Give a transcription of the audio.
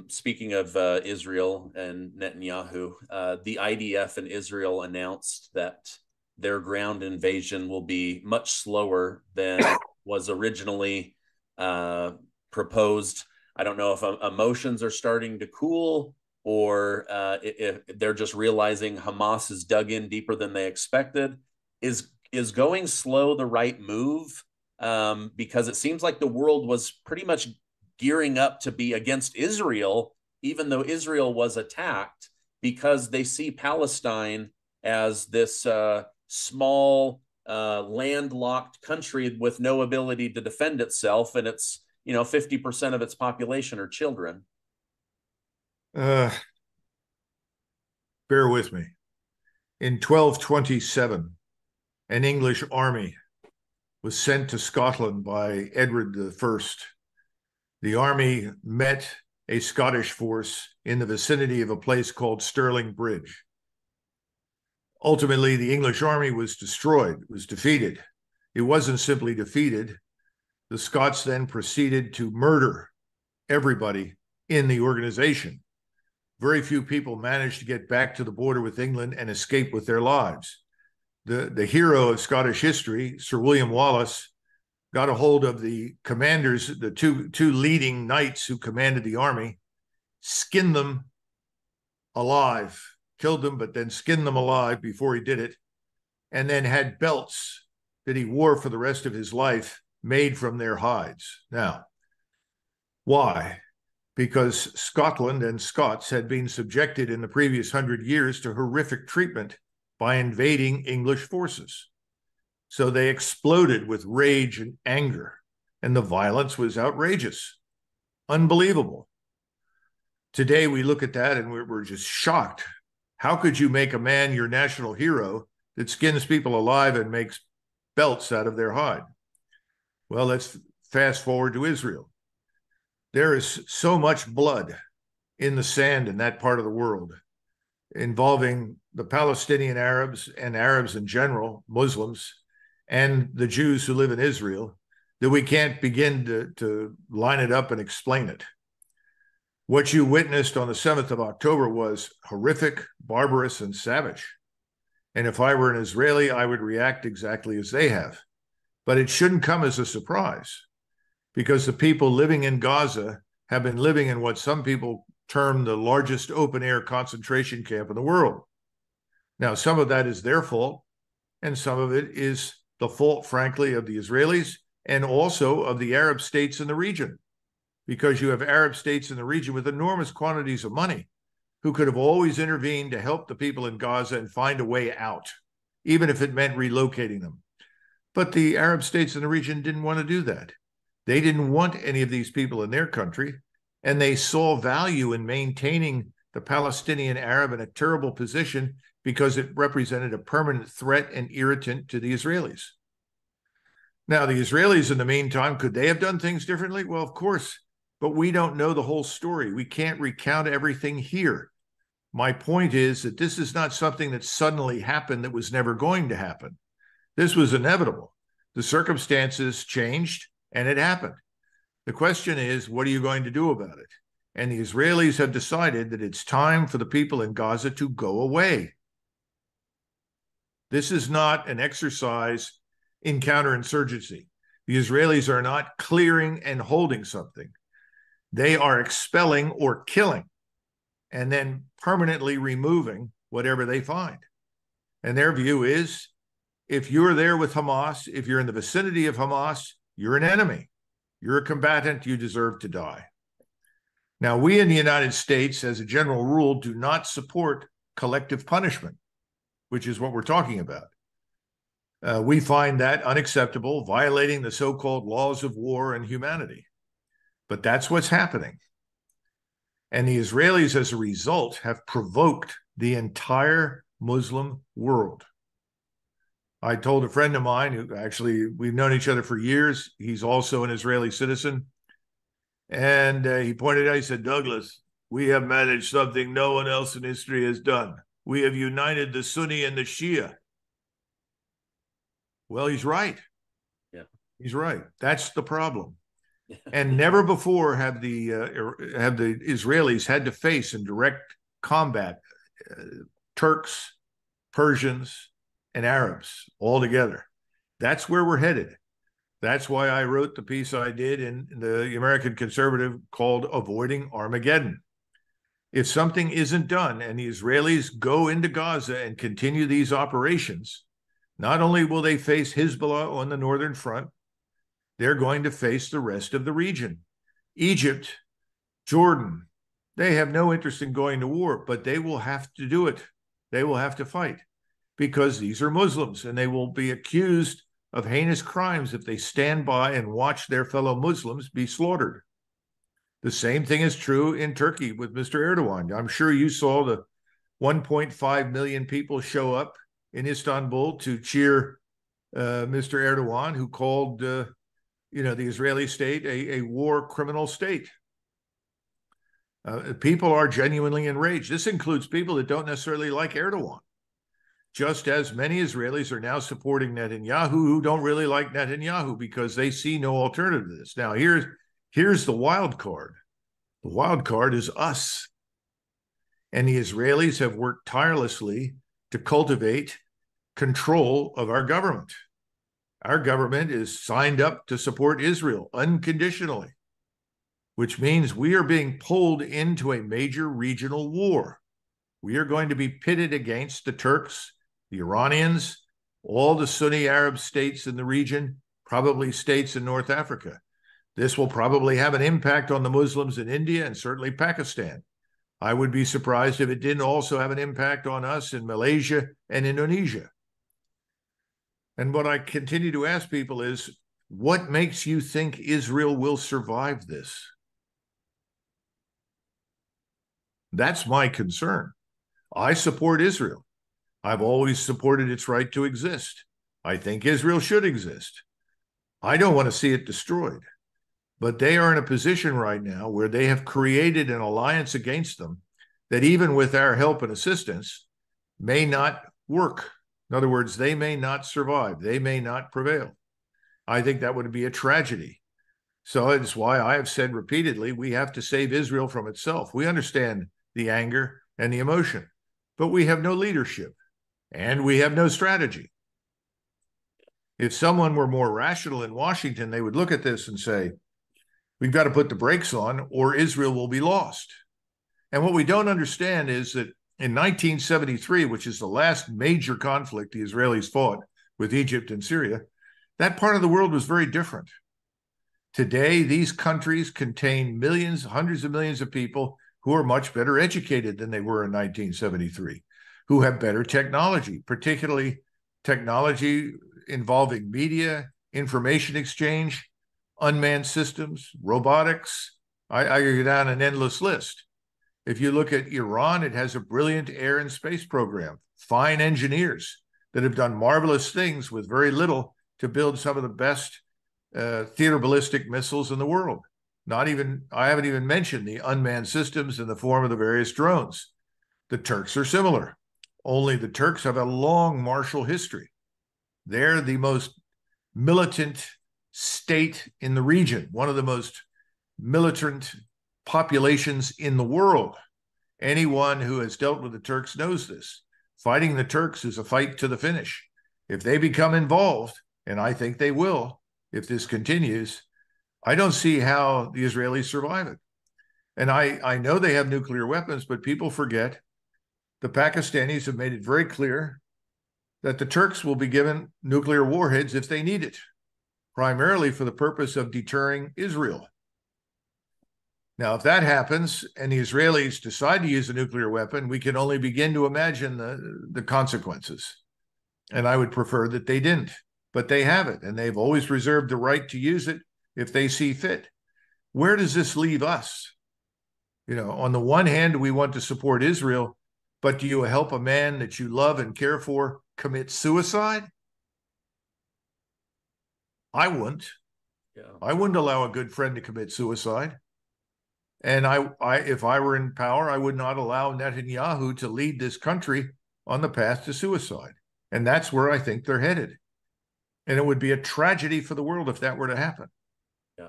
Speaking of Israel and Netanyahu, the IDF in Israel announced that their ground invasion will be much slower than was originally proposed. I don't know if emotions are starting to cool or if they're just realizing Hamas has dug in deeper than they expected. Is going slow the right move? Because it seems like the world was pretty much gearing up to be against Israel, even though Israel was attacked, because they see Palestine as this small, landlocked country with no ability to defend itself, and it's 50% of its population are children. Uh, Bear with me. In 1227, an English army was sent to Scotland by Edward I. The army met a Scottish force in the vicinity of a place called Stirling Bridge. Ultimately, the English army was destroyed, was defeated. It wasn't simply defeated. The Scots then proceeded to murder everybody in the organization. Very few people managed to get back to the border with England and escape with their lives. The hero of Scottish history, Sir William Wallace, got a hold of the commanders, the two leading knights who commanded the army, skinned them alive, killed them, but then skinned them alive before he did it, and then had belts that he wore for the rest of his life made from their hides. Now, why? Because Scotland and Scots had been subjected in the previous 100 years to horrific treatment by invading English forces. So they exploded with rage and anger, and the violence was outrageous, unbelievable. Today, we look at that and we're just shocked. How could you make a man your national hero that skins people alive and makes belts out of their hide? Well, let's fast forward to Israel. There is so much blood in the sand in that part of the world involving the Palestinian Arabs and Arabs in general, Muslims, and the Jews who live in Israel, that we can't begin to line it up and explain it. What you witnessed on the 7th of October was horrific, barbarous, and savage. And if I were an Israeli, I would react exactly as they have. But it shouldn't come as a surprise, because the people living in Gaza have been living in what some people term the largest open-air concentration camp in the world. Now, some of that is their fault, and some of it is the fault, frankly, of the Israelis and also of the Arab states in the region, because you have Arab states in the region with enormous quantities of money who could have always intervened to help the people in Gaza and find a way out, even if it meant relocating them. But the Arab states in the region didn't want to do that. They didn't want any of these people in their country, and they saw value in maintaining the Palestinian Arab in a terrible position because it represented a permanent threat and irritant to the Israelis. Now, the Israelis, in the meantime, could they have done things differently? Well, of course, but we don't know the whole story. We can't recount everything here. My point is that this is not something that suddenly happened that was never going to happen. This was inevitable. The circumstances changed, and it happened. The question is, what are you going to do about it? And the Israelis have decided that it's time for the people in Gaza to go away. This is not an exercise in counterinsurgency. The Israelis are not clearing and holding something. They are expelling or killing and then permanently removing whatever they find. And their view is, if you're there with Hamas, if you're in the vicinity of Hamas, you're an enemy. You're a combatant. You deserve to die. Now, we in the United States, as a general rule, do not support collective punishment, which is what we're talking about. We find that unacceptable, violating the so-called laws of war and humanity. But that's what's happening. And the Israelis, as a result, have provoked the entire Muslim world. I told a friend of mine who actually, we've known each other for years. He's also an Israeli citizen. And he pointed out, he said, Douglas, we have managed something no one else in history has done. We have united the Sunni and the Shia. Well, he's right. Yeah. He's right. That's the problem. And never before have the Israelis had to face in direct combat Turks, Persians, and Arabs all together. That's where we're headed. That's why I wrote the piece I did in the American Conservative called Avoiding Armageddon. If something isn't done and the Israelis go into Gaza and continue these operations, not only will they face Hezbollah on the northern front, they're going to face the rest of the region. Egypt, Jordan, they have no interest in going to war, but they will have to do it. They will have to fight because these are Muslims and they will be accused of heinous crimes if they stand by and watch their fellow Muslims be slaughtered. The same thing is true in Turkey with Mr. Erdogan. I'm sure you saw the 1.5 million people show up in Istanbul to cheer Mr. Erdogan, who called the Israeli state a war criminal state. People are genuinely enraged. This includes people that don't necessarily like Erdogan, just as many Israelis are now supporting Netanyahu who don't really like Netanyahu because they see no alternative to this. Now, here's the wild card. The wild card is us. And the Israelis have worked tirelessly to cultivate control of our government. Our government is signed up to support Israel unconditionally, which means we are being pulled into a major regional war. We are going to be pitted against the Turks, the Iranians, all the Sunni Arab states in the region, probably states in North Africa. This will probably have an impact on the Muslims in India and certainly Pakistan. I would be surprised if it didn't also have an impact on us in Malaysia and Indonesia. And what I continue to ask people is, what makes you think Israel will survive this? That's my concern. I support Israel. I've always supported its right to exist. I think Israel should exist. I don't want to see it destroyed. But they are in a position right now where they have created an alliance against them that even with our help and assistance may not work. In other words, they may not survive. They may not prevail. I think that would be a tragedy. So it's why I have said repeatedly, we have to save Israel from itself. We understand the anger and the emotion, but we have no leadership and we have no strategy. If someone were more rational in Washington, they would look at this and say, we've got to put the brakes on or Israel will be lost. And what we don't understand is that in 1973, which is the last major conflict the Israelis fought with Egypt and Syria, that part of the world was very different. Today, these countries contain millions, hundreds of millions of people who are much better educated than they were in 1973, who have better technology, particularly technology involving media, information exchange, unmanned systems, robotics. I could go down an endless list. If you look at Iran, it has a brilliant air and space program, fine engineers that have done marvelous things with very little to build some of the best theater ballistic missiles in the world. I haven't even mentioned the unmanned systems in the form of the various drones. The Turks are similar, only the Turks have a long martial history. They're the most militant state in the region, one of the most militant populations in the world. Anyone who has dealt with the Turks knows this. Fighting the Turks is a fight to the finish. If they become involved, and I think they will, if this continues, I don't see how the Israelis survive it. And I know they have nuclear weapons, but people forget the Pakistanis have made it very clear that the Turks will be given nuclear warheads if they need it, primarily for the purpose of deterring Israel. Now, if that happens and the Israelis decide to use a nuclear weapon, we can only begin to imagine the consequences. And I would prefer that they didn't, but they have it, and they've always reserved the right to use it if they see fit. Where does this leave us? On the one hand, we want to support Israel, but do you help a man that you love and care for commit suicide? I wouldn't. Yeah. I wouldn't allow a good friend to commit suicide. And if I were in power, I would not allow Netanyahu to lead this country on the path to suicide. And that's where I think they're headed. And it would be a tragedy for the world if that were to happen. Yeah.